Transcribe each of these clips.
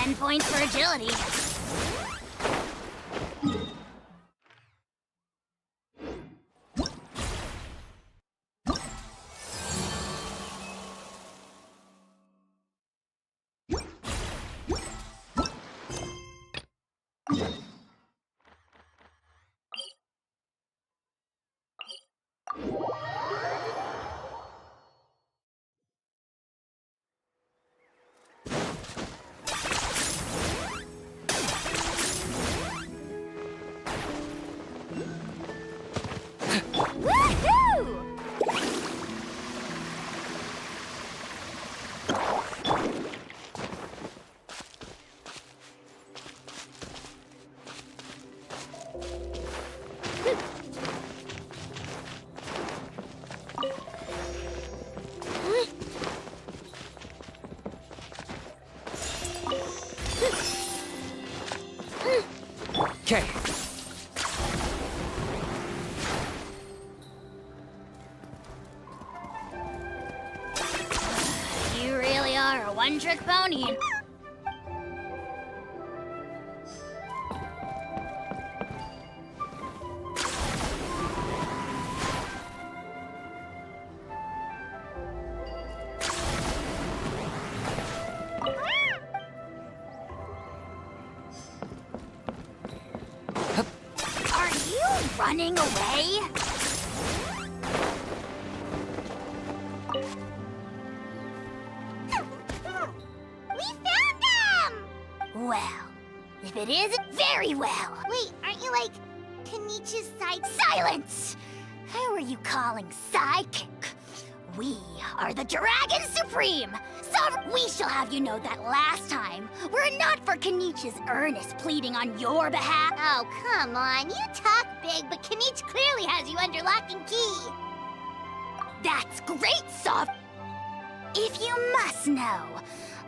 10 points for agility. Okay. You really are a one-trick pony. Are you running away? We found them! Well, if it isn't very well. Wait, aren't you like Kinich's side? Silence! Who are you calling sidekick? We are the Dragon Supreme! So we shall have you know that last time, were it not for Kinich's earnest pleading on your behalf. Oh, come on. You talk big, but Kinich clearly has you under lock and key. That's great, Sov. If you must know,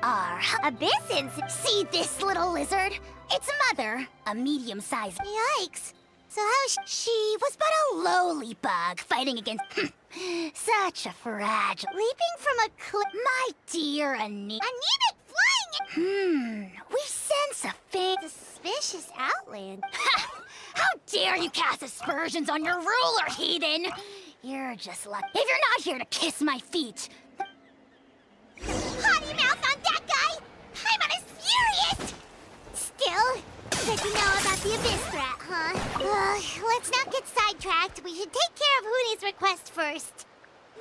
our Abyssins. See this little lizard? Its mother, a medium-sized. Yikes. So how she was but a lowly bug fighting against such a fragile. Leaping from a cliff. My dear anemic flying. We sense a faint suspicious outland. How dare you cast aspersions on your ruler, heathen! You're just lucky. If you're not here to kiss my feet. Potty mouth on that guy! Paimon is furious! Still, good to know about the Abyss threat, huh? Let's not get sidetracked. We should take care of Hoonie's request first.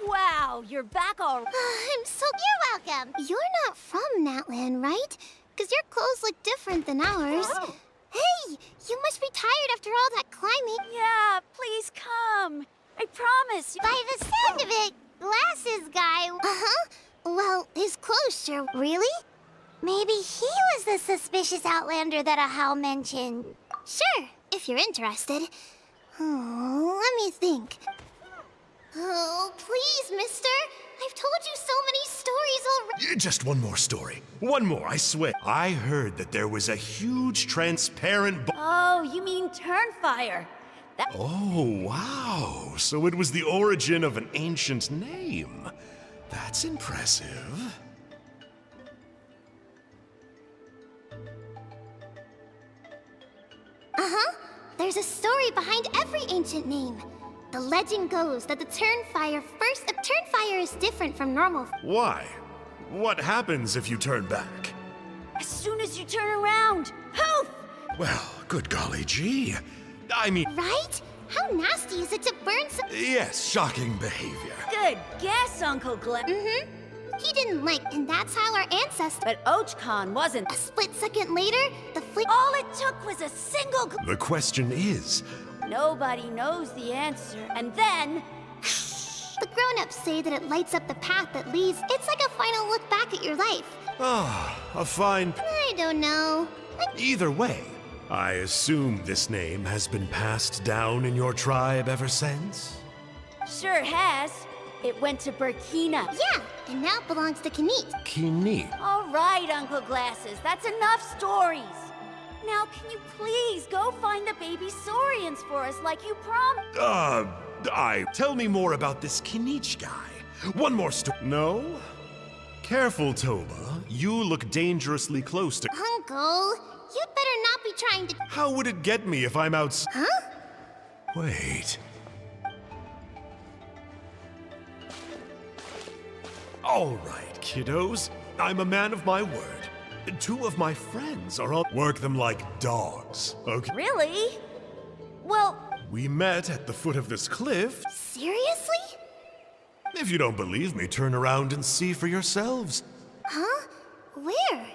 Wow, you're back already. I'm so... You're welcome. You're not from Natland, right? Because your clothes look different than ours. Oh. Hey, you must be tired after all that climbing. Yeah, please come. I promise. By the sound of it, glasses guy... Uh-huh. Well, his clothes sure... Really? Maybe he was the suspicious outlander that Ahau mentioned. Sure, if you're interested. Oh, let me think. Oh, please, mister. I've told you so many stories already. Just one more story. One more, I swear. I heard that there was a huge transparent Oh, you mean Turnfire. That... Oh, wow. So it was the origin of an ancient name. That's impressive. Uh-huh. There's a story behind every ancient name. The legend goes that the Turnfire Turnfire is different from normal. Why? What happens if you turn back? As soon as you turn around, poof! Well, good golly gee. I mean... Right? How nasty is it to burn some... Yes, shocking behavior. Good guess, Uncle Glenn. Mm-hmm. He didn't like, and that's how our ancestors... But Ochcon wasn't. A split second later, the flick... All it took was a single... The question is... Nobody knows the answer. And then... The grown-ups say that it lights up the path that leads... It's like a final look back at your life. Ah, a fine... I don't know. Either way, I assume this name has been passed down in your tribe ever since? Sure has. It went to Burkina. Yeah, and now it belongs to Kinich. Kinich. All right, Uncle Glasses. That's enough stories. Now, can you please go find the baby Saurians for us like you promised? Tell me more about this Kinich guy. One more story. No? Careful, Toba. You look dangerously close to... Uncle, you'd better not be trying to... How would it get me if I'm outside? Huh? Wait. All right, kiddos. I'm a man of my word. 2 of my friends are all... Work them like dogs, okay? Really? Well, We met at the foot of this cliff. Seriously? If you don't believe me, turn around and see for yourselves. Huh? Where?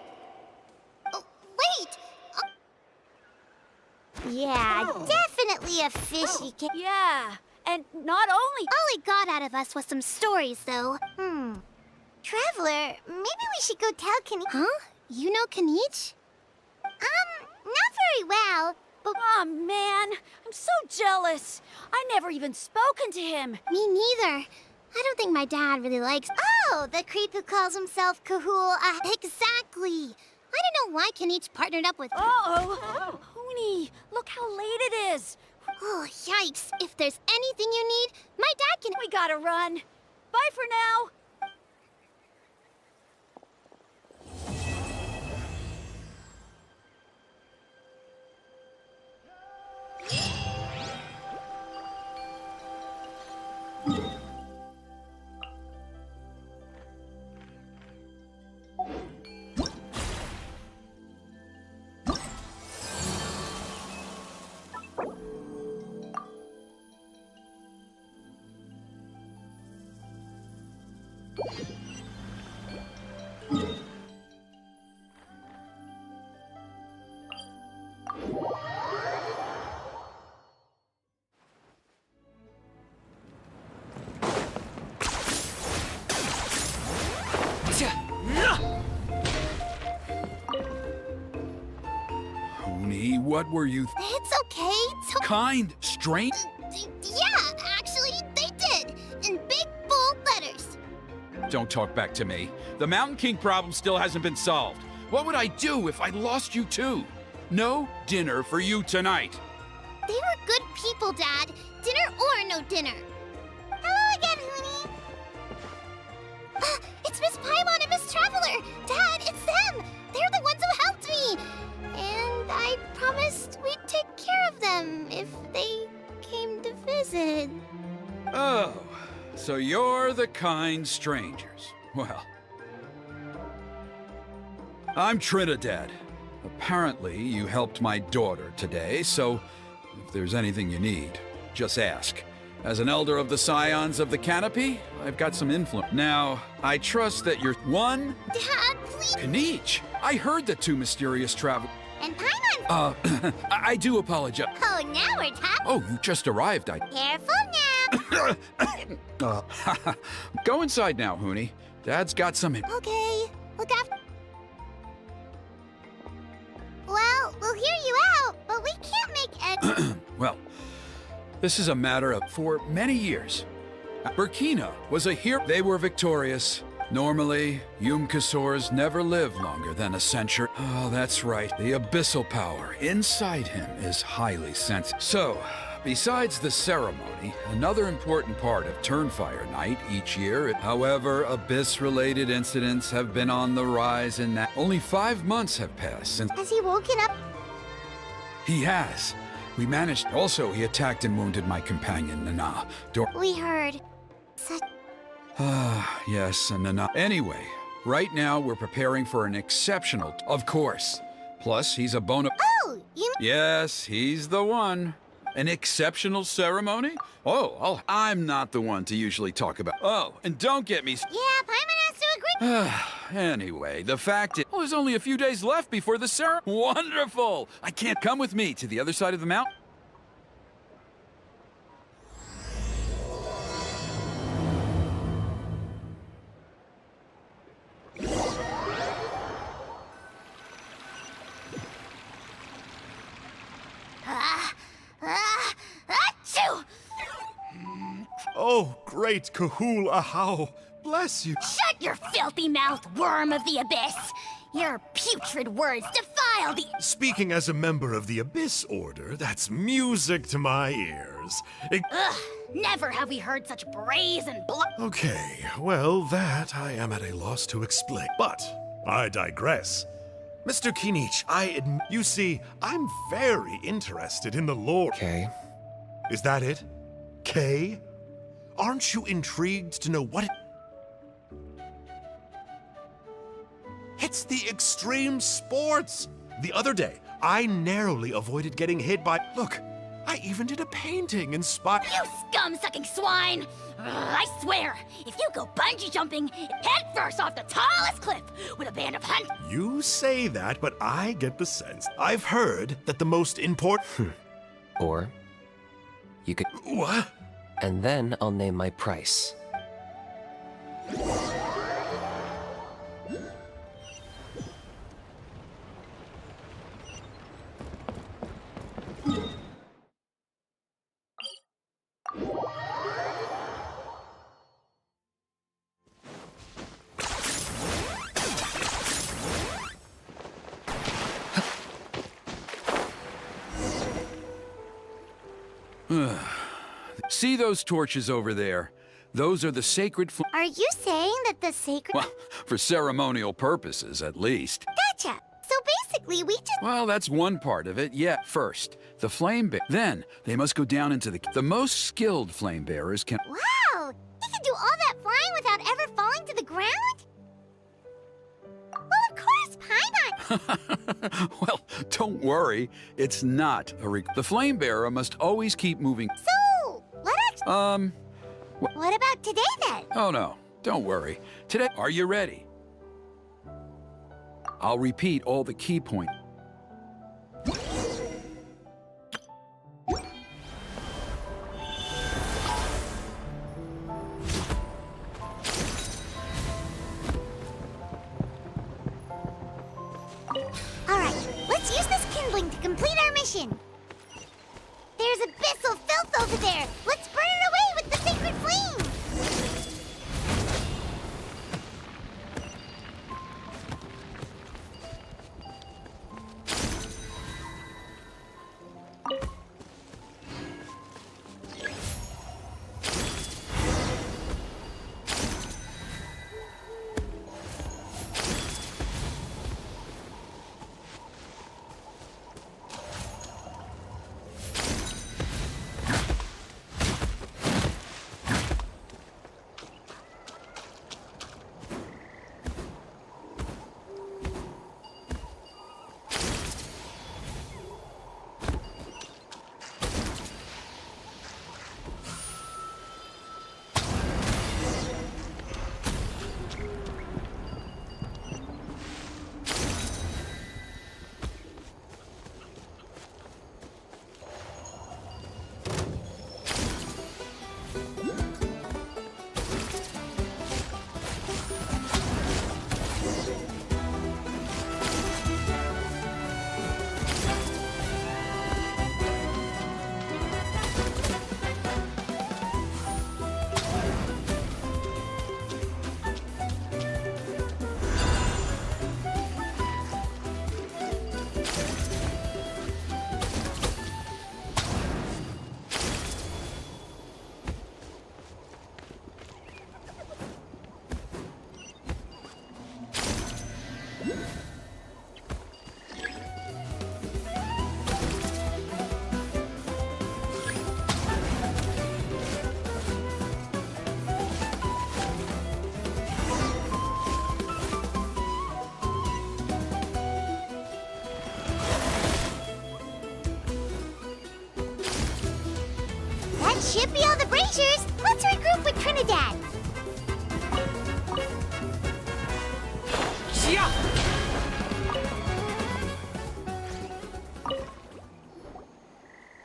Oh, wait! Yeah, definitely a fishy cat. yeah. And not only... All he got out of us was some stories, though. Traveler, maybe we should go tell Kinich. Huh? You know Kinich? Not very well, but... Oh, man. I'm so jealous. I never even spoken to him. Me neither. I don't think my dad really likes... Oh, the creep who calls himself Kahul. Exactly. I don't know why Kinich partnered up with... Uh-oh. Hoonie, look how late it is. Oh, yikes. If there's anything you need, my dad can... We gotta run. Bye for now. Hoonie, what were you It's okay. It's kind, strange? Yeah, actually, they did. In big, bold letters. Don't talk back to me. The Mountain King problem still hasn't been solved. What would I do if I lost you too? No dinner for you tonight. They were good people, Dad. Dinner or no dinner. Hello again, Hoonie. It's Miss Paimon and Miss Traveler. Dad, it's them. They're the ones who helped me. And I promised we'd take care of them if they came to visit. Oh, so you're the kind strangers. Well, I'm Trinidad. Apparently, you helped my daughter today, so if there's anything you need, just ask. As an elder of the Scions of the Canopy, I've got some influence. Now, I trust that you're one... Dad, please. Kinich! I heard the 2 mysterious travel... And Paimon. I do apologize. Oh, now we're talking. Oh, you just arrived, Careful now. Go inside now, Hoonie. Dad's got some... Okay. Look after. Well, we'll hear you out, but we can't make Ed. Well, this is a matter of... For many years, Burkina was a hero. They were victorious. Normally, Yumkasaurs never live longer than a century. Oh, that's right. The abyssal power inside him is highly sensitive. So, besides the ceremony, another important part of Turnfire Night each year, however, abyss-related incidents have been on the rise in that. Only 5 months have passed since... Has he woken up? He has. We managed. Also, he attacked and wounded my companion, Nana. We heard. Such. Ah, yes, and Nana. Anyway, right now we're preparing for an exceptional... Of course. Plus, he's a bona... Oh, you. Yes, he's the one. An exceptional ceremony? Oh, I'm not the one to usually talk about... Oh, and don't get me... Yeah, Paimon has to agree. Anyway, the fact is... Oh, there's only a few days left before the ceremony. Wonderful! I can't come with me to the other side of the mountain. Achoo! Oh, great Kahul Ahau. Bless you. Shut your filthy mouth, worm of the abyss! Your putrid words defile the... Speaking as a member of the Abyss Order, that's music to my ears. Ugh, never have we heard such brazen Okay, well, that I am at a loss to explain. But I digress. Mr. Kinich, you see, I'm very interested in the lore. Okay. Is that it? K? Aren't you intrigued to know what it... It's the extreme sports! The other day, I narrowly avoided getting hit by... Look, I even did a painting inspired... You scum-sucking swine! Ugh, I swear, if you go bungee jumping head first off the tallest cliff with a band of You say that, but I get the sense. I've heard that the most important... Or you could... What? And then I'll name my price. See those torches over there? Those are the sacred Are you saying that the sacred... Well, for ceremonial purposes, at least. Gotcha! So basically, we just... Well, that's one part of it. Yeah, first, the flame bear. Then, they must go down into the most skilled flame bearers can... Wow! He can do all that flying without ever falling to the ground? Well, of course, Paimon! Well, don't worry. It's not a The flame bearer must always keep moving. So, what actually... What about today, then? Oh, no. Don't worry. Today, are you ready? I'll repeat all the key points. Alright, let's use this kindling to complete our mission. There's abyssal filth over there. Let's burn it away with the sacred flame. That should be all the braziers. Let's regroup with Trinidad.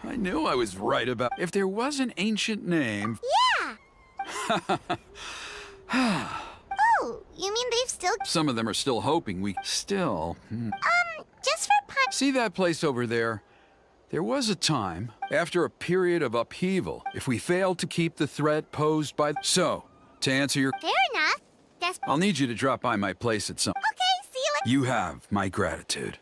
I knew I was right about... If there was an ancient name... Yeah. Oh, you mean they've still... Some of them are still hoping we... Still... Just for fun. See that place over there? There was a time, after a period of upheaval, if we failed to keep the threat posed by... So, to answer your... Fair enough. That's... I'll need you to drop by my place at some... Okay, see you You have my gratitude.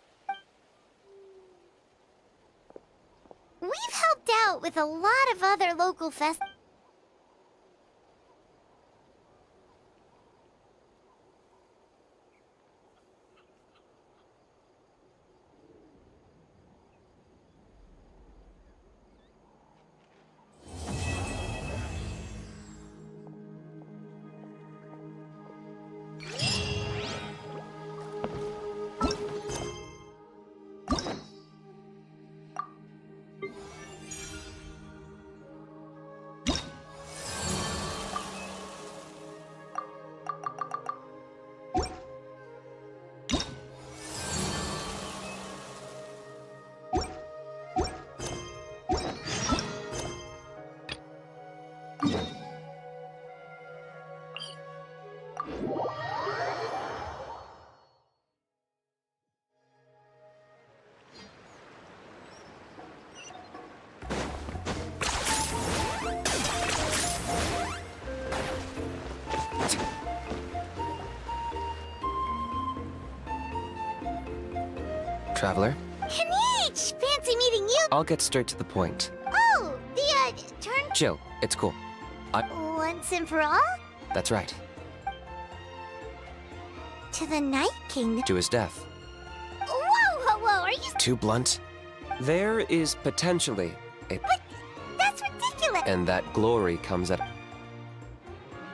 We've helped out with a lot of other local festivals. Traveler, Kinich! Fancy meeting you! I'll get straight to the point. Oh, the, turn Chill, it's cool. once and for all? That's right. To the Night King. To his death. Whoa, are you... Too blunt? There is potentially a... That's ridiculous! And that glory comes at...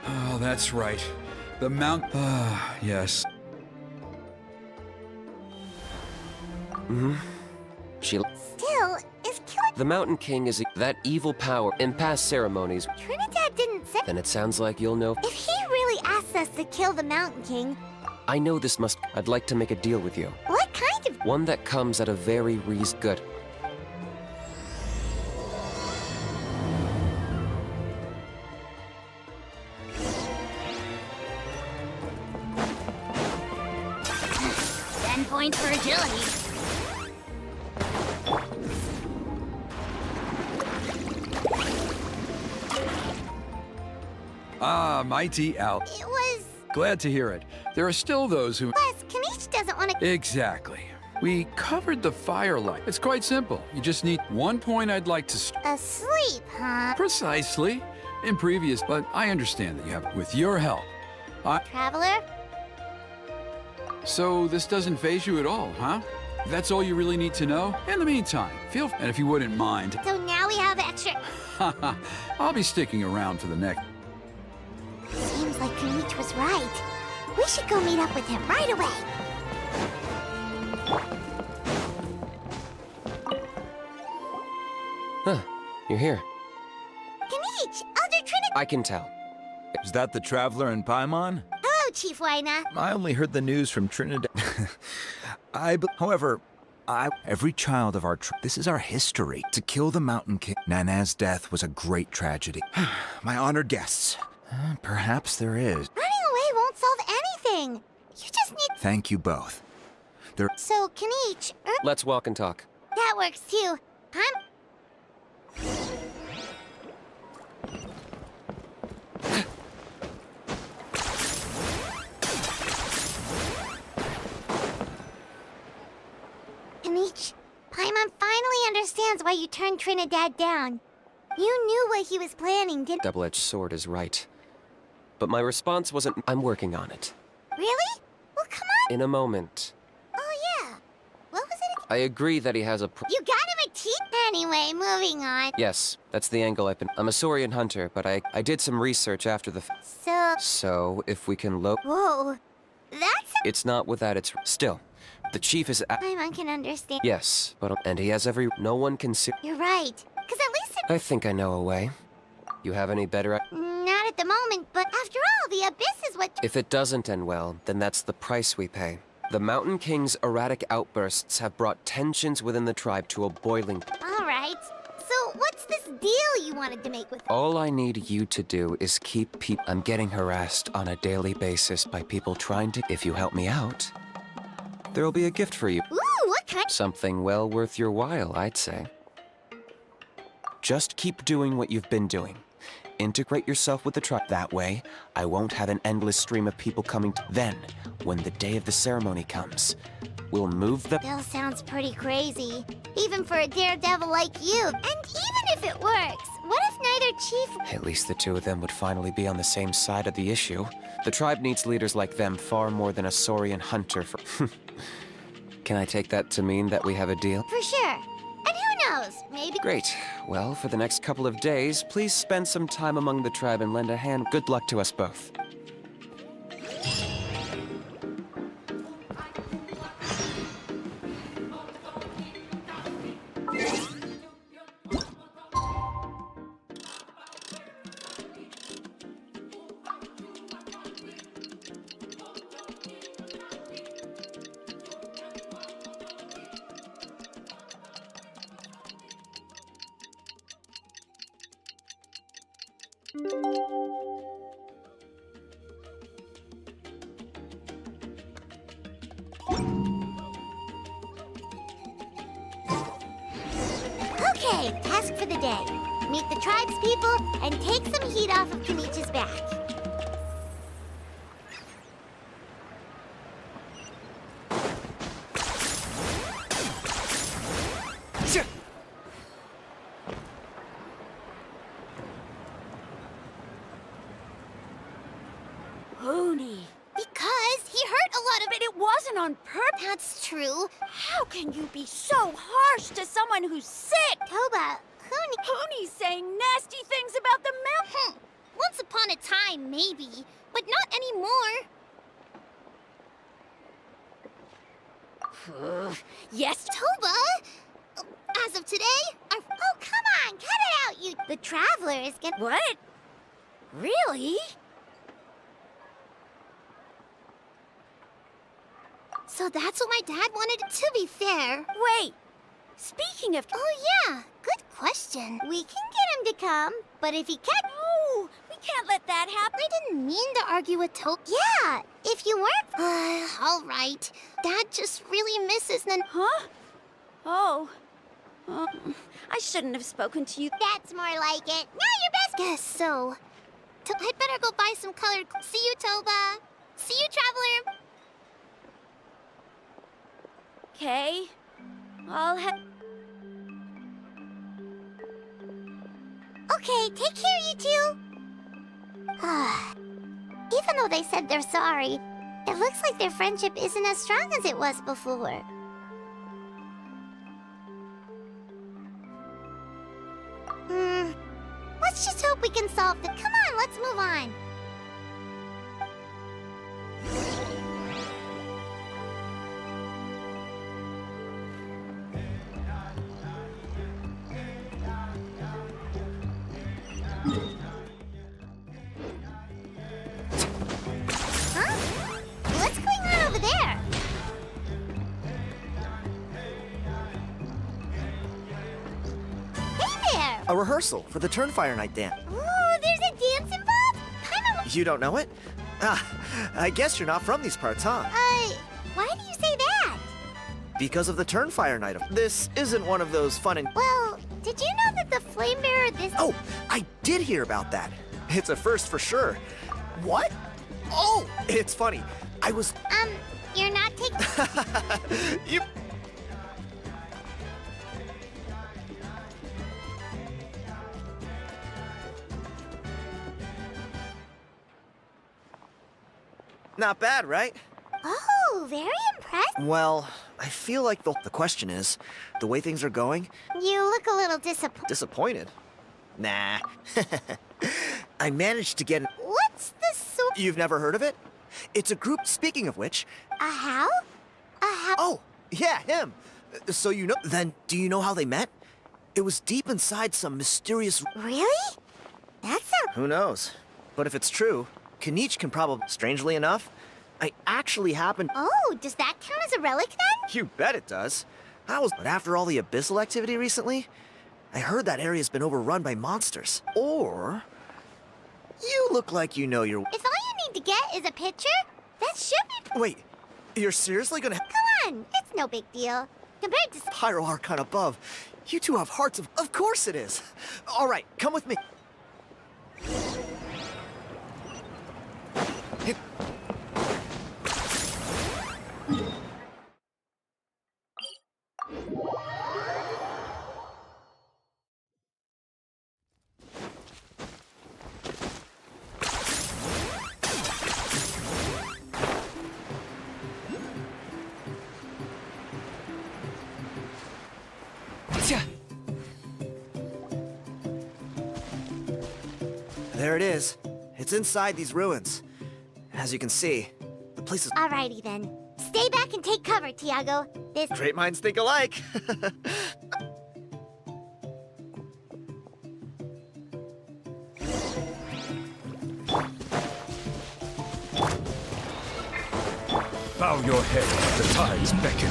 Oh, that's right. The Mount... yes. She... Still, is killing... The Mountain King is that evil power in past ceremonies. Trinidad didn't say... Then it sounds like you'll know... If he really asks us to kill the Mountain King, I know this must... I'd like to make a deal with you. what kind of... One that comes at a very good. Points for agility. Ah, mighty Al. It was... Glad to hear it. There are still those who... Plus, Kinich doesn't want to... Exactly. We covered the firelight. It's quite simple. You just need one point I'd like to... Asleep, huh? Precisely. In previous... But I understand that you have... With your help. Traveler? So this doesn't faze you at all, huh? That's all you really need to know? In the meantime, feel... And if you wouldn't mind... So now we have extra... I'll be sticking around for the next... Seems like Kinich was right. We should go meet up with him right away. Huh. You're here. Kinich! Elder Trinidad! I can tell. Is that the Traveler in Paimon? Hello, Chief Waina. I only heard the news from Trinidad. However, every child of our this is our history. To kill the Mountain King, Nana's death was a great tragedy. My honored guests, perhaps there is. Running away won't solve anything. You just need... Thank you both. So, Kinich... Let's walk and talk. That works too. Kinich, Paimon finally understands why you turned Trinidad down. You knew what he was planning, didn't... Double-edged sword is right. But my response wasn't, I'm working on it. Really? Well, come on. In a moment. Oh, yeah. What was it again? I agree that he has a You got him a teeth? Anyway, moving on. Yes, that's the angle I've been... I'm a Saurian hunter, but I did some research after the... So, if we can Whoa. That's... It's not without its... Still, the chief is... Paimon can understand. Yes, but... And he has every... No one can see... You're right. Because at least I think I know a way. You have any better... Not at the moment, but after all, the Abyss is what... If it doesn't end well, then that's the price we pay. The Mountain King's erratic outbursts have brought tensions within the tribe to a boiling... All right. So what's this deal you wanted to make with... All I need you to do is keep I'm getting harassed on a daily basis by people trying to... If you help me out, there'll be a gift for you. Ooh, what kind... Something well worth your while, I'd say. Just keep doing what you've been doing. Integrate yourself with the tribe. That way, I won't have an endless stream of people coming. Then, when the day of the ceremony comes, we'll move the... Still sounds pretty crazy, even for a daredevil like you. And even if it works, what if neither chief... At least the two of them would finally be on the same side of the issue. The tribe needs leaders like them far more than a Saurian hunter for... Can I take that to mean that we have a deal? For sure. And who knows, maybe... Great. Well, for the next couple of days, please spend some time among the tribe and lend a hand. Good luck to us both. Okay, task for the day. Meet the tribe's people and take some heat off of Kenich's back. Pony. Because he hurt a lot of... But it wasn't on purpose. That's true. How can you be so harsh to someone who's sick? Toba, Pony's saying nasty things about the mountain. Once upon a time, maybe, but not anymore. Yes, Toba! As of today, oh, come on, cut it out, you... The Traveler is gonna... What? Really? So that's what my dad wanted, to be fair. Wait. Speaking of... Oh, yeah, good question. We can get him to come, but if he can't... No, we can't let that happen. I didn't mean to argue with Toba. Yeah, if you weren't... all right. Dad just really misses Nan... Huh? Oh. I shouldn't have spoken to you. That's more like it. Now your best guess, so... I'd better go buy some colored... See you, Toba. See you, Traveler. Okay. I'll have... Okay, take care, you two. Even though they said they're sorry, it looks like their friendship isn't as strong as it was before. Let's just hope we can solve the... Come on, let's move on. What's going on over there? Hey there! A rehearsal for the Turnfire Night dance. Oh, there's a dance involved? Kinda... You don't know it? I guess you're not from these parts, huh? Why do you say that? Because of the Turnfire Night. This isn't one of those fun and... Well, did you know that the flame bearer this... Oh, I did hear about that. It's a first for sure. What? Oh, it's funny. I was... You're not taking... You... Not bad, right? Oh, very impressed. Well, I feel like the question is, the way things are going, You look a little disappointed. disappointed? Nah. I managed to get... What's the sort... You've never heard of it? It's a group, speaking of which... A how? A how... Oh, yeah, him. So you know... Then, do you know how they met? It was deep inside some mysterious... Really? That sounds... Who knows? But if it's true, Kinich can probably... Strangely enough, I actually happened... Oh, does that count as a relic then? You bet it does. But after all the abyssal activity recently, I heard that area's been overrun by monsters. Or... You look like you know your... If all you need to get is a picture, that should be... Wait, you're seriously gonna... Come on, it's no big deal. Compared to... Pyro Archon above. You two have hearts of... Of course it is. All right, come with me. There it is. It's inside these ruins. As you can see, the place is... Alrighty then. Stay back and take cover, Tiago. This... Great minds think alike. Bow your head, the tides beckon.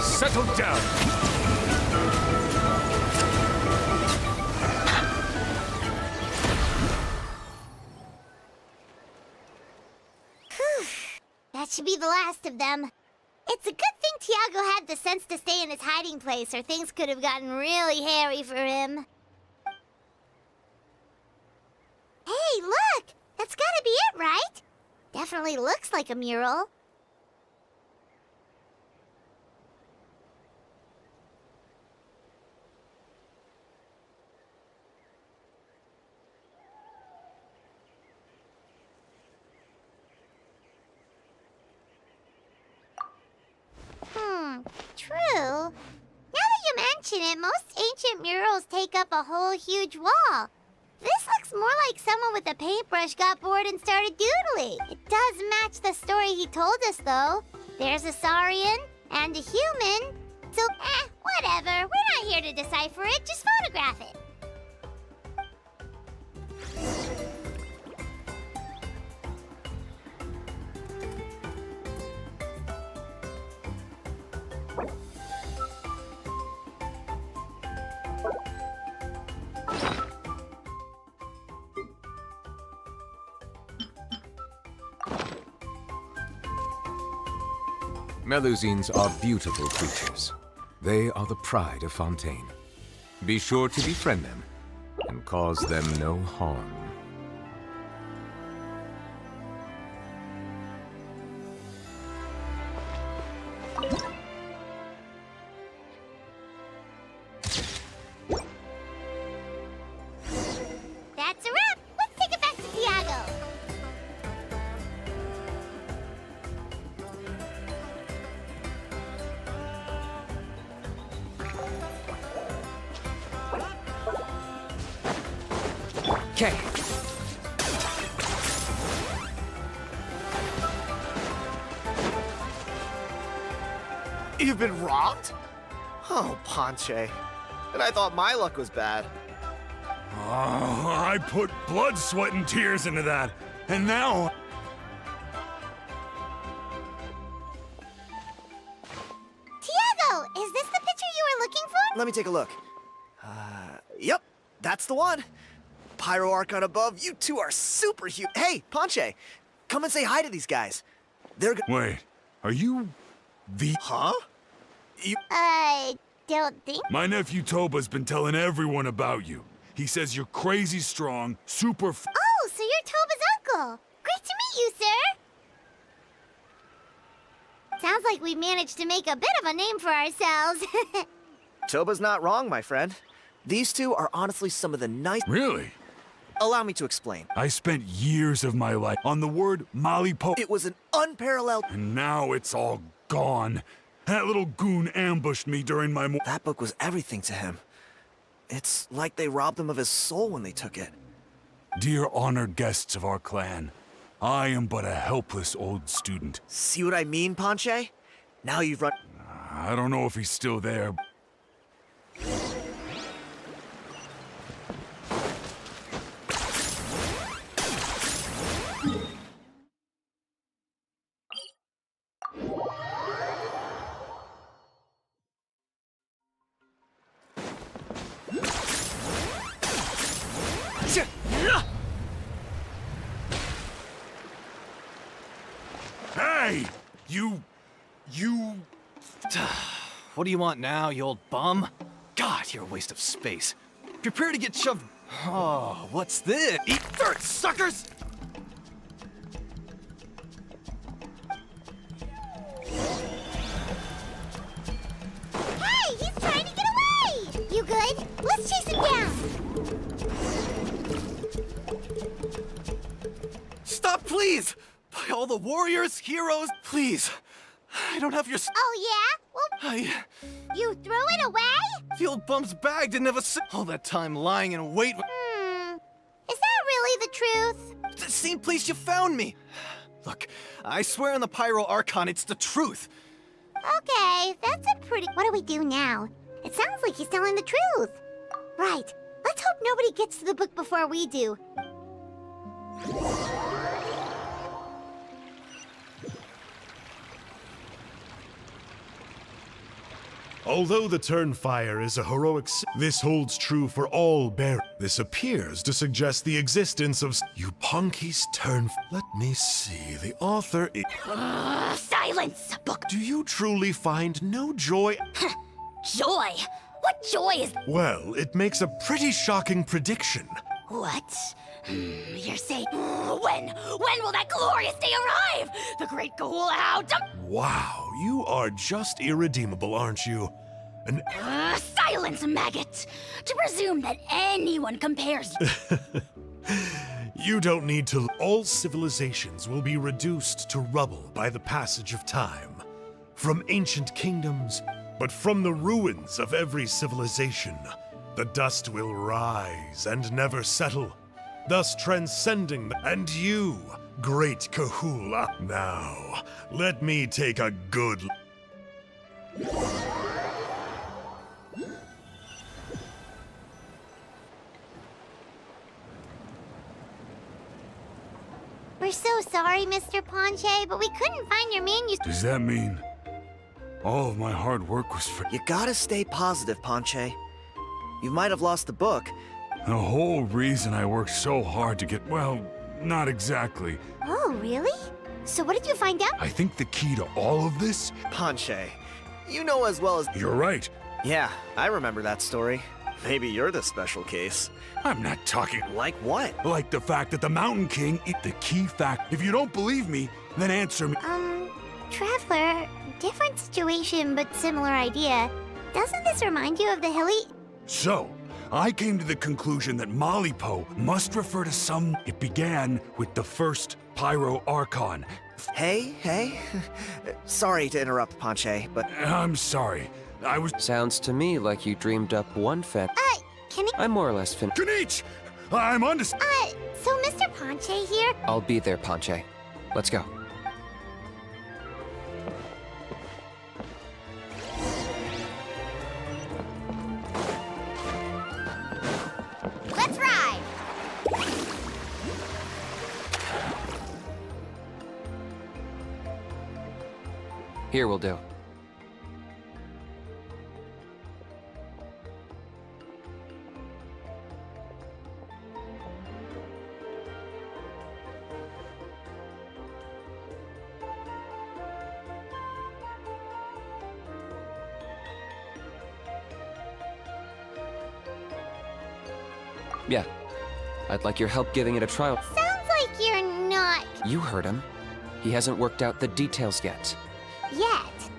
Settle down. That should be the last of them. It's a good thing Tiago had the sense to stay in his hiding place, or things could have gotten really hairy for him. Hey, look! That's gotta be it, right? Definitely looks like a mural. True. Now that you mention it, most ancient murals take up a whole huge wall. This looks more like someone with a paintbrush got bored and started doodling. It does match the story he told us, though. There's a Saurian and a human. So, whatever. We're not here to decipher it. Just photograph it. Melusines are beautiful creatures. They are the pride of Fontaine. Be sure to befriend them and cause them no harm. That's a wrap. Let's take it back to Tiago. Okay. You've been robbed? Oh, Ponche. And I thought my luck was bad. I put blood, sweat, and tears into that. And now... Tiago, is this the picture you were looking for? Let me take a look. Yep, that's the one. Pyro Archon above, you two are superhuman. Hey, Ponche, come and say hi to these guys. They're Wait, are you the... Huh? I don't think. My nephew Toba's been telling everyone about you. He says you're crazy strong, Oh, so you're Toba's uncle. Great to meet you, sir. Sounds like we managed to make a bit of a name for ourselves. Toba's not wrong, my friend. These two are honestly some of the nice... Really? Allow me to explain. I spent years of my life on the word Malipo, It was an unparalleled... and now it's all gone. That little goon ambushed me during my That book was everything to him. It's like they robbed him of his soul when they took it. Dear honored guests of our clan, I am but a helpless old student. See what I mean, Ponche? Now you've run... I don't know if he's still there. You... What do you want now, you old bum? God, you're a waste of space. Prepare to get shoved... Oh, what's this? Eat dirt, suckers! Hey, he's trying to get away! You good? Let's chase him down. Stop, please! By all the warriors, heroes, please. I don't have your... Oh, yeah? Well, you threw it away? The old bum's bag didn't have a... All that time lying in wait... Is that really the truth? The same place you found me! Look, I swear on the Pyro Archon, it's the truth. Okay, that's a pretty... What do we do now? It sounds like he's telling the truth. Right. Let's hope nobody gets to the book before we do. Although the Turnfire is a heroic this holds true for all bear. This appears to suggest the existence of Yupanki's turn. Let me see. The author Silence! Book. Do you truly find no joy? Joy? What joy is... Well, it makes a pretty shocking prediction. What? You're saying... When? When will that glorious day arrive? The great Gahul out... Wow, you are just irredeemable, aren't you? An Silence, maggot! To presume that anyone compares... You don't need to. All civilizations will be reduced to rubble by the passage of time. From ancient kingdoms, but from the ruins of every civilization, the dust will rise and never settle, thus transcending and you, great Kahula. Now, let me take a good... We're so sorry, Mr. Ponche, but we couldn't find your manuscript. Does that mean all of my hard work was for... You gotta stay positive, Ponche. You might have lost the book. The whole reason I worked so hard to get... Well, not exactly. Oh, really? So what did you find out? I think the key to all of this... Ponche, you know as well as... You're right. Yeah, I remember that story. Maybe you're the special case. I'm not talking... Like what? Like the fact that the Mountain King... The key fact... If you don't believe me, then answer me. Traveler, different situation but similar idea. Doesn't this remind you of the hilly... So, I came to the conclusion that Malipo must refer to some... It began with the first Pyro Archon. Hey. Sorry to interrupt, Ponche, but... I'm sorry. I was... Sounds to me like you dreamed up one can it... I'm more or less finished. Kinich! I'm on to... so Mr. Ponche here... I'll be there, Ponche. Let's go. Let's ride! Here will do. Yeah. I'd like your help giving it a trial. Sounds like you're not... You heard him. He hasn't worked out the details yet. yet.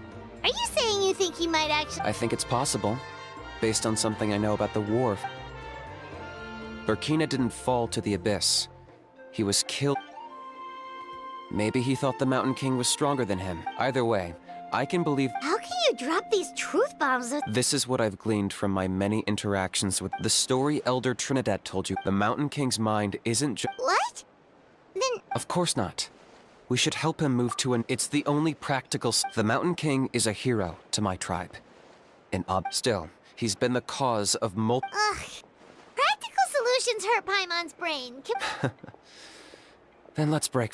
Are you saying you think he might actually... I think it's possible, based on something I know about the war. Burkina didn't fall to the abyss. He was killed. Maybe he thought the Mountain King was stronger than him. Either way, I can believe... How can you drop these truth bombs with... This is what I've gleaned from my many interactions with... The story Elder Trinidad told you. The Mountain King's mind isn't just... What? Then... Of course not. We should help him move to an... It's the only practical... The Mountain King is a hero to my tribe. Still, he's been the cause of Ugh. Practical solutions hurt Paimon's brain. Then let's break...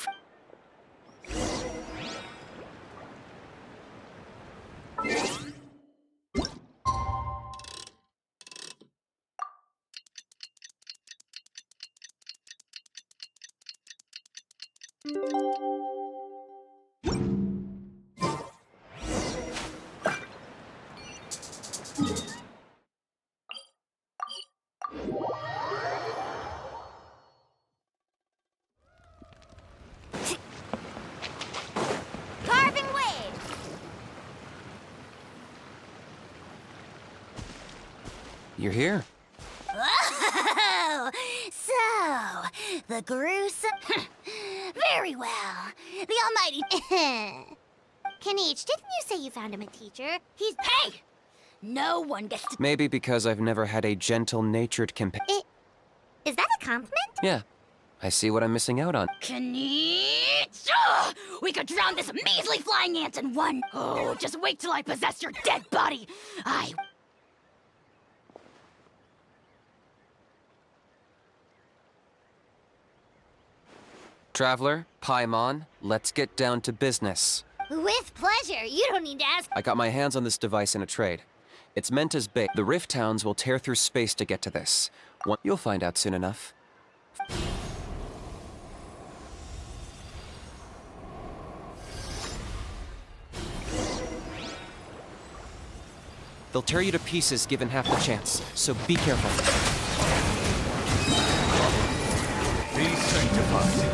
You're here. Oh, so, the gruesome... Very well. The almighty... Kinich, didn't you say you found him a teacher? He's... Hey! No one gets to... Maybe because I've never had a gentle-natured companion. Is that a compliment? Yeah. I see what I'm missing out on. Kinich! Ugh! We could drown this measly flying ant in one! Oh, just wait till I possess your dead body! Traveler, Paimon, let's get down to business. With pleasure. You don't need to ask. I got my hands on this device in a trade. It's meant as bait. The Rift Towns will tear through space to get to this. You'll find out soon enough. They'll tear you to pieces given half the chance, so be careful. Be sanctified.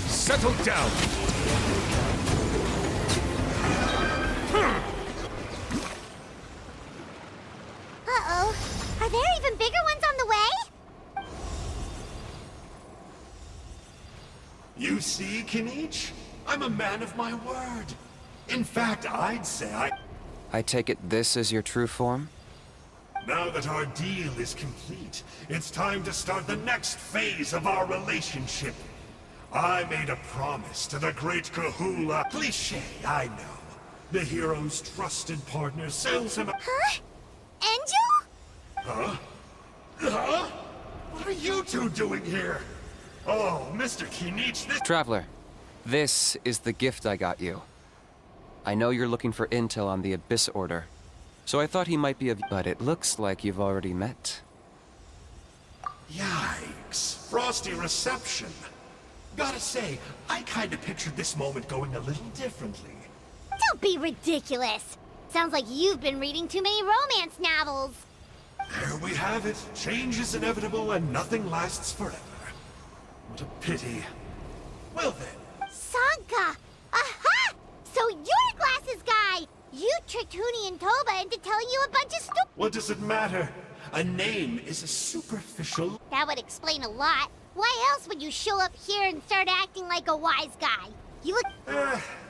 Settle down. Uh-oh. Are there even bigger ones on the way? You see, Kinich? I'm a man of my word. In fact, I'd say I take it this is your true form? Now that our deal is complete, it's time to start the next phase of our relationship. I made a promise to the great Kahula. Cliché, I know. The hero's trusted partner sells him a... Huh? Angel? Huh? Huh? What are you two doing here? Oh, Mr. Kinich, this... Traveler, this is the gift I got you. I know you're looking for intel on the Abyss Order, so I thought he might be of... But it looks like you've already met. Yikes. Frosty reception. Gotta say, I kinda pictured this moment going a little differently. Don't be ridiculous. Sounds like you've been reading too many romance novels. There we have it. Change is inevitable and nothing lasts forever. What a pity. Well then. Sanka! Aha! So you're the glasses guy! You tricked Huni and Toba into telling you a bunch of What does it matter? A name is a superficial... That would explain a lot. Why else would you show up here and start acting like a wise guy? You look...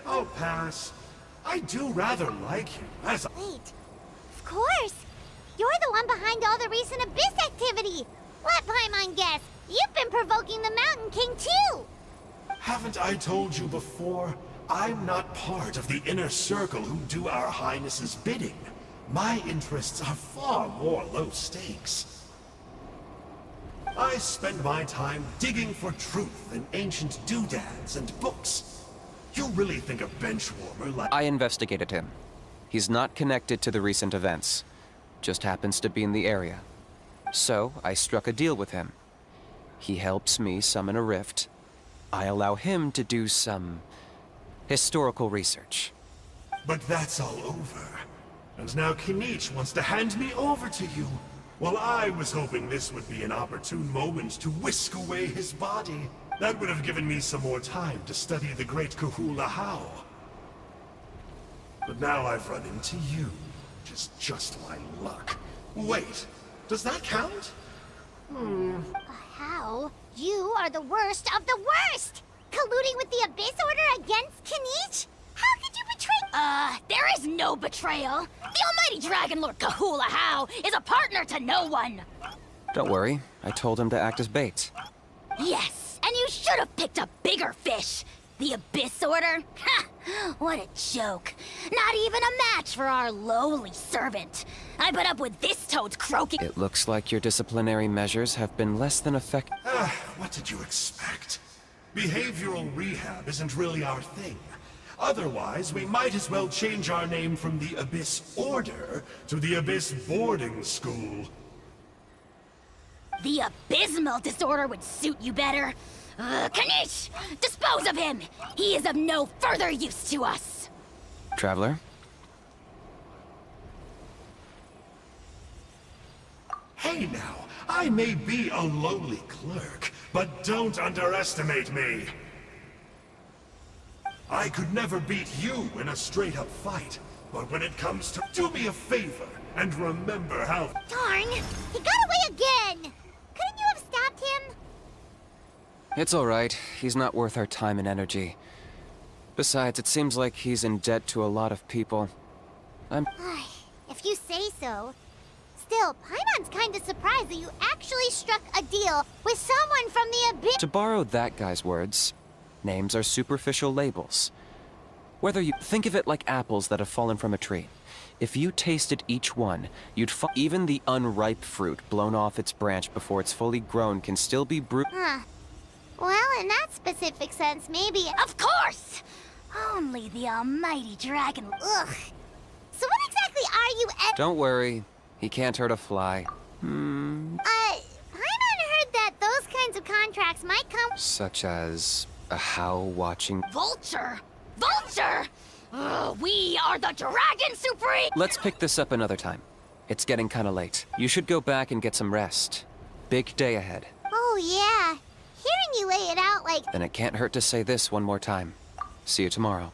I'll pass. I do rather like him, as a... Wait. Of course! You're the one behind all the recent Abyss activity! Let Paimon guess, you've been provoking the Mountain King too! Haven't I told you before? I'm not part of the inner circle who do our Highness's bidding. My interests are far more low stakes. I spend my time digging for truth in ancient doodads and books. You really think a benchwarmer like... I investigated him. He's not connected to the recent events. Just happens to be in the area. So, I struck a deal with him. He helps me summon a rift. I allow him to do some... historical research. But that's all over. And now Kinich wants to hand me over to you. Well, I was hoping this would be an opportune moment to whisk away his body. That would have given me some more time to study the great Kahula How. But now I've run into you, which is just my luck. Wait, does that count? How? You are the worst of the worst! Colluding with the Abyss Order against Kinich? How could you betray— there is no betrayal! The almighty Dragon Lord Kahula How is a partner to no one! Don't worry, I told him to act as bait. Yes, and you should have picked a bigger fish! The Abyss Order? Ha! What a joke. Not even a match for our lowly servant. I put up with this toad's croaking— It looks like your disciplinary measures have been less than effective. What did you expect? Behavioral rehab isn't really our thing. Otherwise, we might as well change our name from the Abyss Order to the Abyss Boarding School. The abysmal disorder would suit you better. Kinich! Dispose of him! He is of no further use to us! Traveler? Hey now, I may be a lowly clerk, but don't underestimate me. I could never beat you in a straight-up fight, but when it comes to do me a favor and remember how... Darn! He got away again! Couldn't you have stopped him? It's all right. He's not worth our time and energy. Besides, it seems like he's in debt to a lot of people. If you say so. Still, Paimon's kinda surprised that you actually struck a deal with someone from the abyss. To borrow that guy's words, names are superficial labels. Whether you think of it like apples that have fallen from a tree. If you tasted each one, you'd find even the unripe fruit blown off its branch before it's fully grown can still be Huh. Well, in that specific sense, maybe... Of course! Only the almighty dragon... Ugh. So what exactly are you Don't worry. He can't hurt a fly. Paimon heard that those kinds of contracts might come... Such as a how watching... Vulture! Vulture! We are the Dragon Supreme! Let's pick this up another time. It's getting kinda late. You should go back and get some rest. Big day ahead. Oh, yeah. Hearing you lay it out like... Then it can't hurt to say this one more time. See you tomorrow.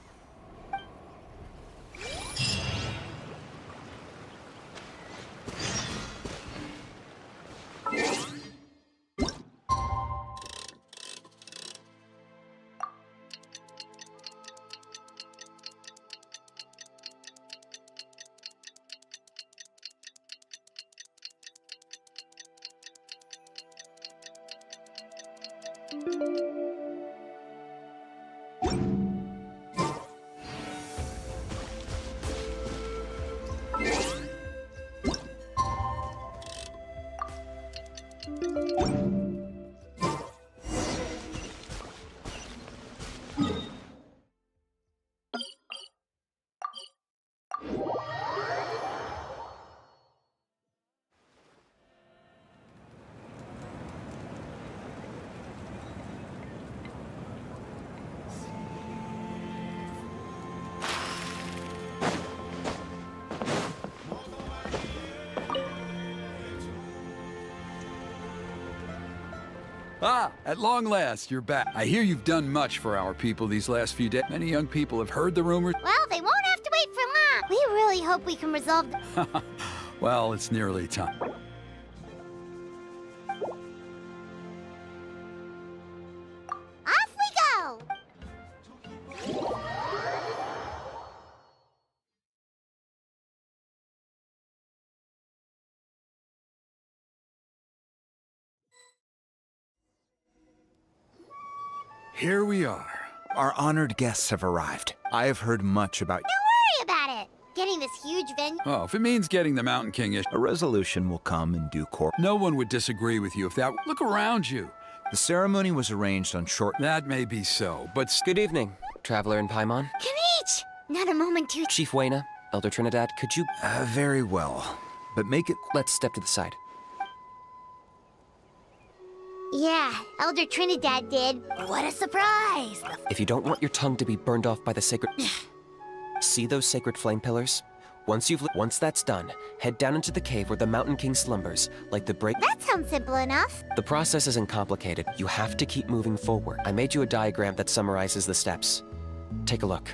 Ah, at long last, you're back. I hear you've done much for our people these last few days. Many young people have heard the rumors. Well, they won't have to wait for long. We really hope we can resolve... Well, it's nearly time. Off we go! Here we are. Our honored guests have arrived. I have heard much about... Don't worry about it. Getting this huge venue... Oh, if it means getting the Mountain King issue, A resolution will come in due course. no one would disagree with you if that... Look around you. The ceremony was arranged on short... That may be so, but... Good evening, Traveler in Paimon. Kinich! Not a moment too... Chief Wayna, Elder Trinidad, could you... very well. But make it... Let's step to the side. Yeah, Elder Trinidad did. What a surprise! If you don't want your tongue to be burned off by the sacred... See those sacred flame pillars? Once that's done, head down into the cave where the Mountain King slumbers, like the break... That sounds simple enough. The process isn't complicated. You have to keep moving forward. I made you a diagram that summarizes the steps. Take a look.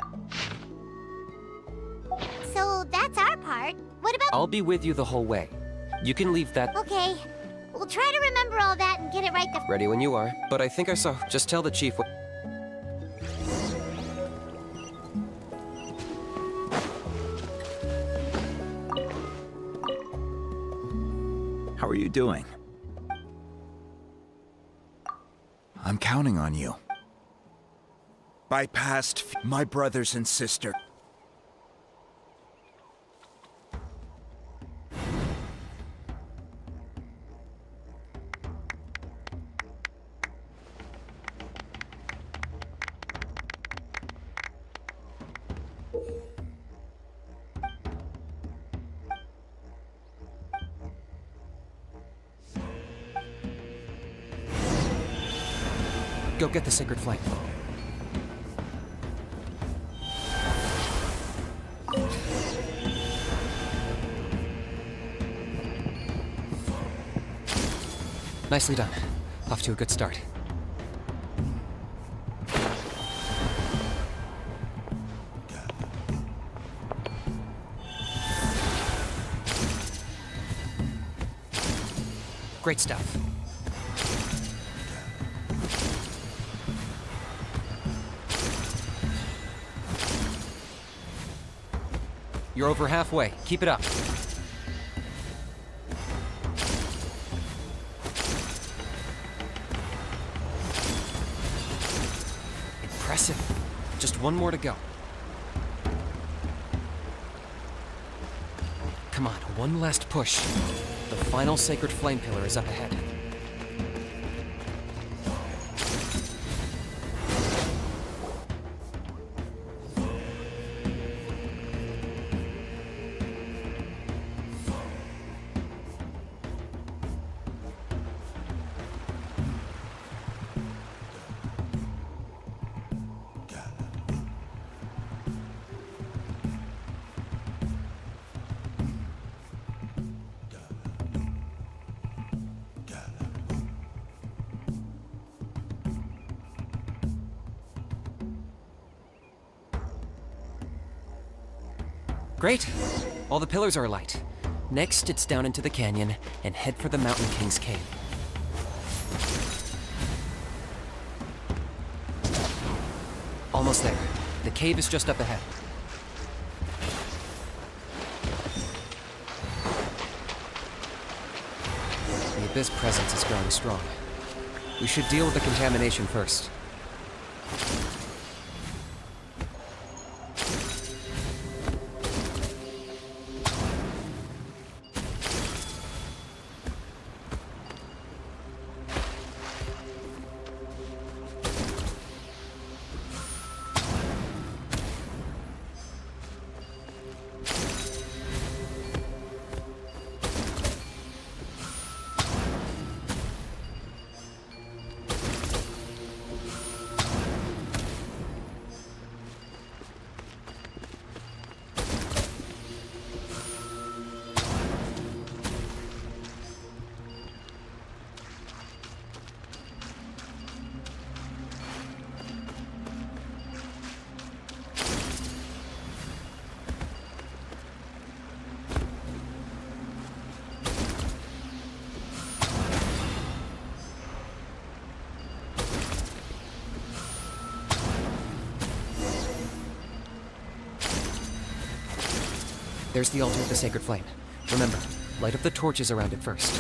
So that's our part. What about... I'll be with you the whole way. You can leave that... Okay. We'll try to remember all that and get it right the... Ready when you are. But I think I saw... Just tell the chief what... How are you doing? I'm counting on you. By past, my brothers and sister. Go get the sacred flame. Nicely done. Off to a good start. Great stuff. You're over halfway. Keep it up. Impressive. Just one more to go. Come on, one last push. The final sacred flame pillar is up ahead. Great. All the pillars are alight. Next, it's down into the canyon and head for the Mountain King's cave. Almost there. The cave is just up ahead. The Abyss presence is growing strong. We should deal with the contamination first. There's the altar of the sacred flame. Remember, light up the torches around it first.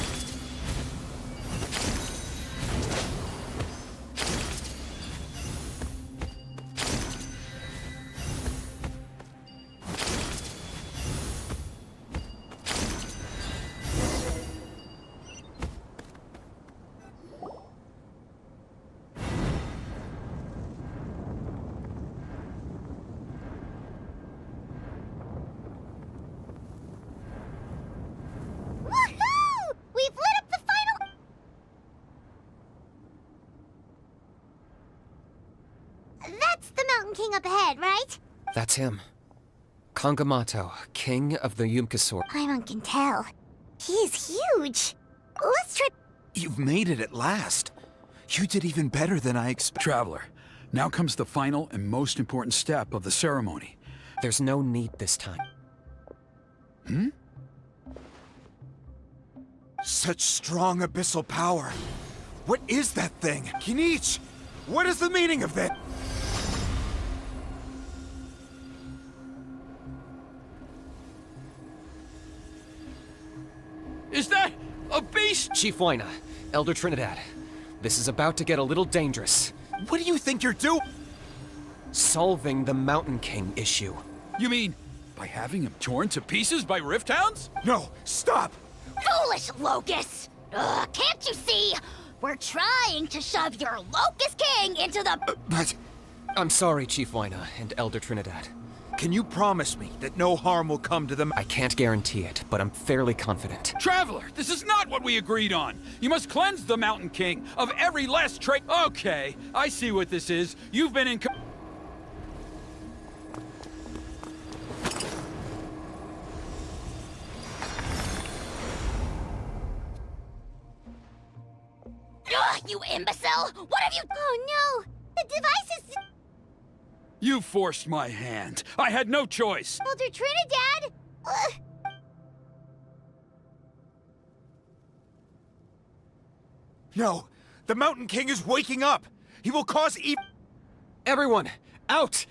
Woohoo! We've lit up the final... That's the Mountain King up ahead, right? That's him. Kangamato, king of the Yumkasor. Paimon can tell. He's huge. Let's try... You've made it at last. You did even better than I expected. Traveler, now comes the final and most important step of the ceremony. There's no need this time. Such strong abyssal power. What is that thing? Kinich! What is the meaning of that? Is that a beast? Chief Huayna, Elder Trinidad. This is about to get a little dangerous. What do you think you're doing? Solving the Mountain King issue. You mean by having him torn to pieces by Rift Hounds? No, stop! Foolish Locust! Ugh, can't you see? We're trying to shove your Locust King into the... But I'm sorry, Chief Huayna and Elder Trinidad. can you promise me that no harm will come to them? I can't guarantee it, but I'm fairly confident. Traveler, this is not what we agreed on. You must cleanse the Mountain King of every last trait. Okay, I see what this is. You've been in... Ugh, you imbecile! What have you... Oh no! The device is... You forced my hand. I had no choice. Elder Trinidad! No! The Mountain King is waking up! He will cause Everyone, out!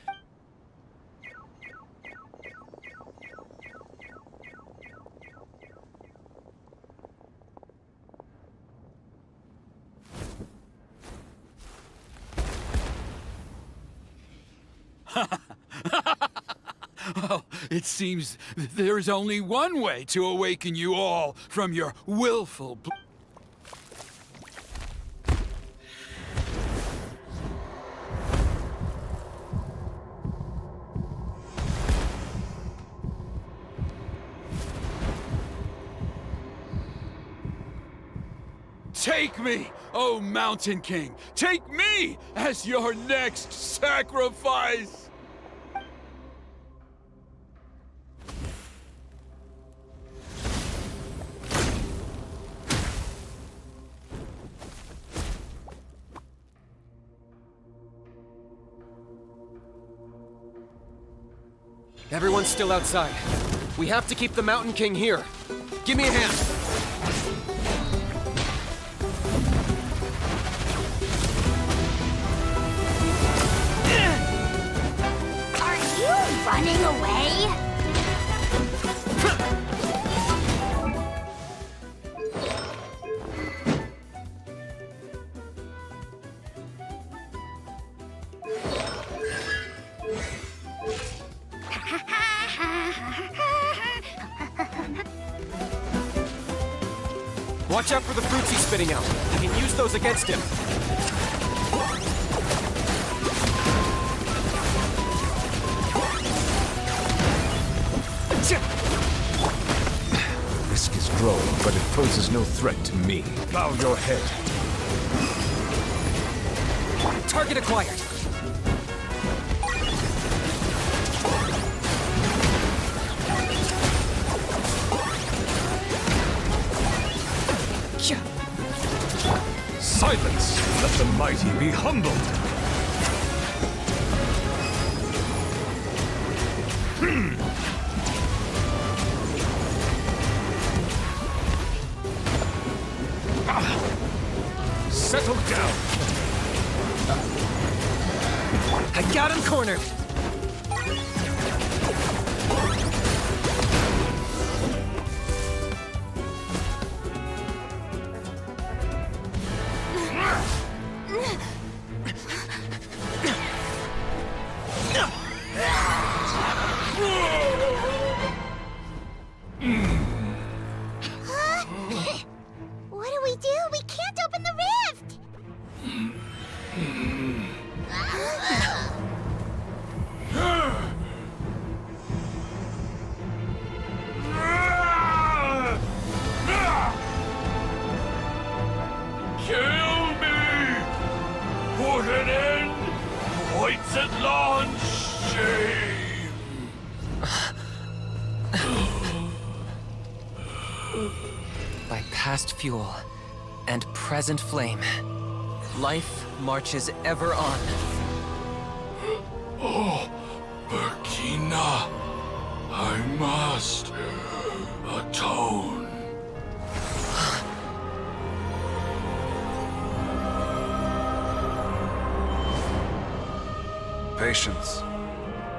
Well, it seems there's only one way to awaken you all from your willful... Take me, O Mountain King! Take me as your next sacrifice! Everyone's still outside. We have to keep the Mountain King here. Give me a hand. Are you running away? Watch out for the fruits he's spitting out. You can use those against him. Risk is growing, but it poses no threat to me. Bow your head. Target acquired. Silence! Let the mighty be humbled! Settle down. I got him cornered. What do we do? We can't open the rift! Kill me! Put an end to White's shame! By past fuel and present flame, life marches ever on. Oh, Burkina, I must atone. Patience.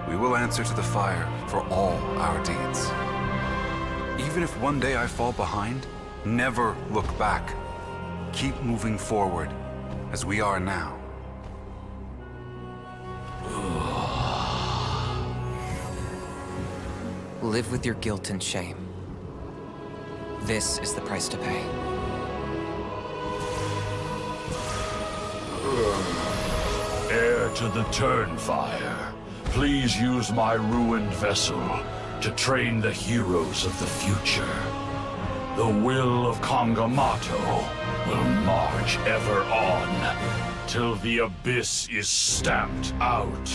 We will answer to the fire for all our deeds. Even if one day I fall behind, never look back. Keep moving forward, as we are now. Live with your guilt and shame. This is the price to pay. Heir to the Turnfire, please use my ruined vessel to train the heroes of the future. The will of Kangamato will march ever on, till the abyss is stamped out.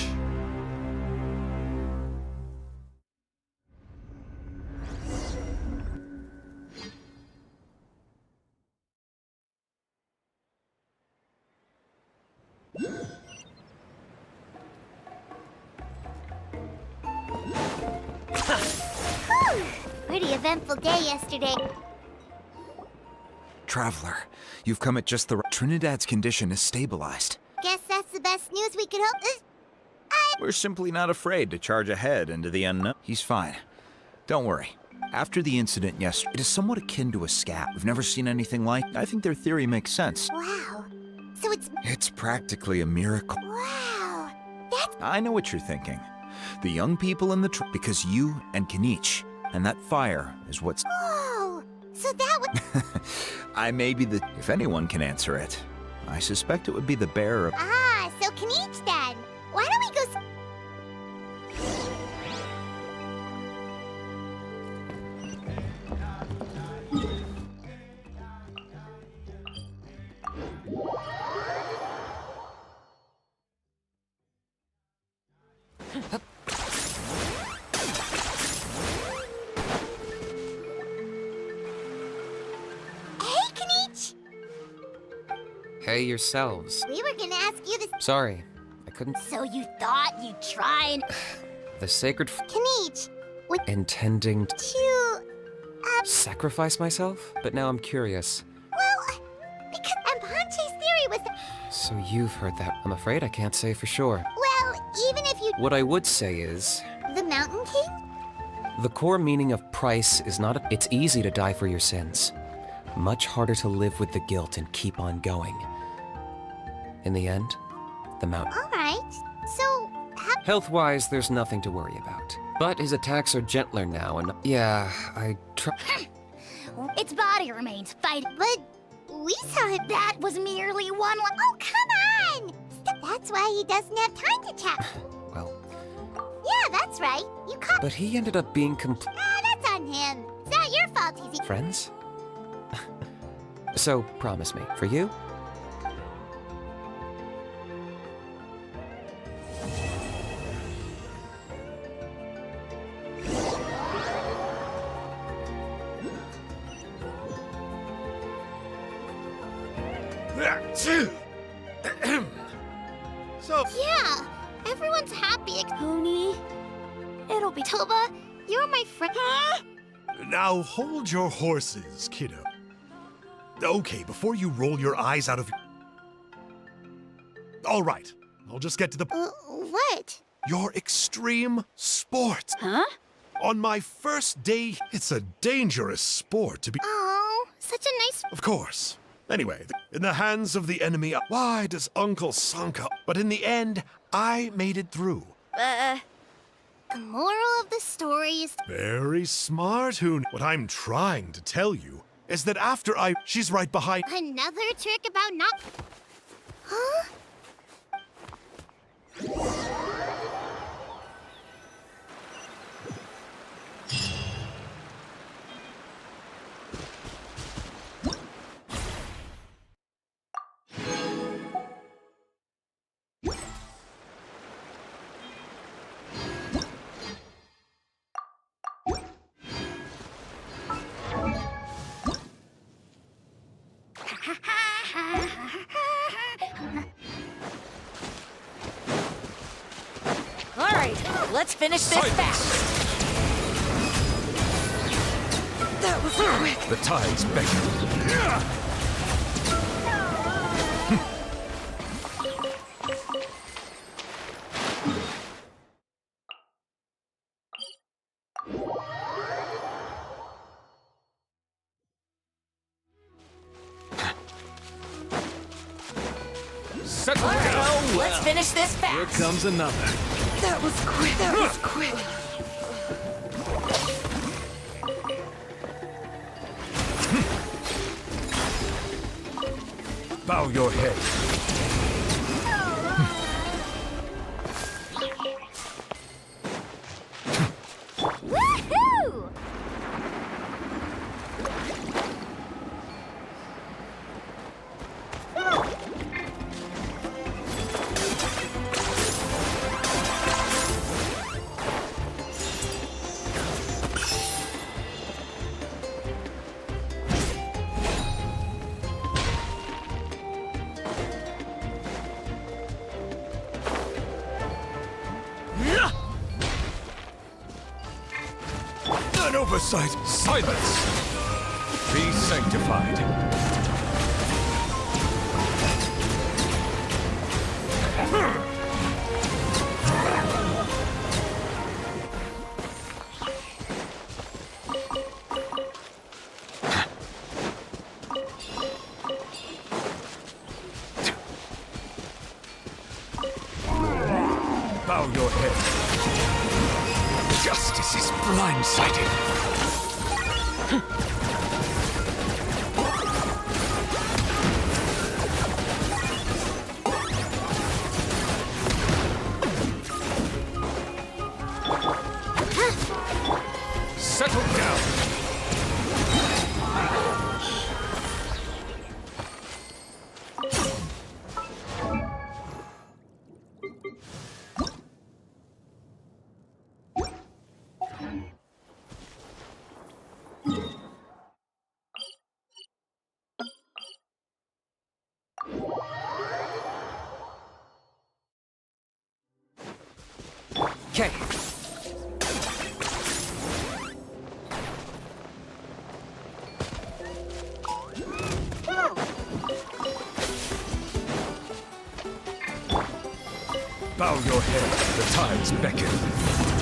Pretty eventful day yesterday. traveler. You've come at just the right. Trinidad's condition is stabilized. Guess that's the best news we could hope. We're simply not afraid to charge ahead into the unknown. He's fine. Don't worry. After the incident yesterday, it is somewhat akin to a scat. We've never seen anything like it. I think their theory makes sense. Wow. So It's practically a miracle. Wow. That's... I know what you're thinking. The young people in the because you and Kinich, and that fire is what's... Oh, so that would... I may be the... If anyone can answer it, I suspect it would be the bearer of... Ah, so Kinich then. Why don't we go... Hey, Kinich! Hey yourselves. We were gonna ask you this... Sorry, I couldn't. So you thought you'd try and... The sacred Kinich, what... intending To... sacrifice myself? But now I'm curious. Well, because... And Ponche's theory was that... So you've heard that. I'm afraid I can't say for sure. Well, even if you... What I would say is, The Mountain King? the core meaning of price is not it's easy to die for your sins. Much harder to live with the guilt and keep on going. In the end, the mountain. Alright, so... Health-wise, there's nothing to worry about. But his attacks are gentler now, and yeah, I try. Its body remains fighting, but we saw it. That was merely one. Oh, come on! That's why he doesn't have time to chat. Well, Yeah, that's right. You caught. but he ended up being That's on him. It's not your fault. He's. friends? So, promise me, for you? So, Yeah, everyone's happy. Pony, it'll be Toba. You're my friend. Huh? now hold your horses, kiddo. Okay, before you roll your eyes out of your... All right, I'll just get to the... What? Your extreme sport. Huh? On my first day, it's a dangerous sport to be... Oh, such a nice. Of course. Anyway, in the hands of the enemy, why does Uncle Sanka... But in the end, I made it through. The moral of the story is. Very smart, Hoon. What I'm trying to tell you is that after she's right behind... Another trick about not. Huh? All right, let's finish this fast. That was quick. The tides beckon. Settle All down. right, let's finish this fast. Here comes another. That was quick. That was quick. Bow your head. Woohoo! An oversight. Silence. Be sanctified. Bow your head. Justice is blindsided. Settle down. Okay. Bow your head. The tides beckon.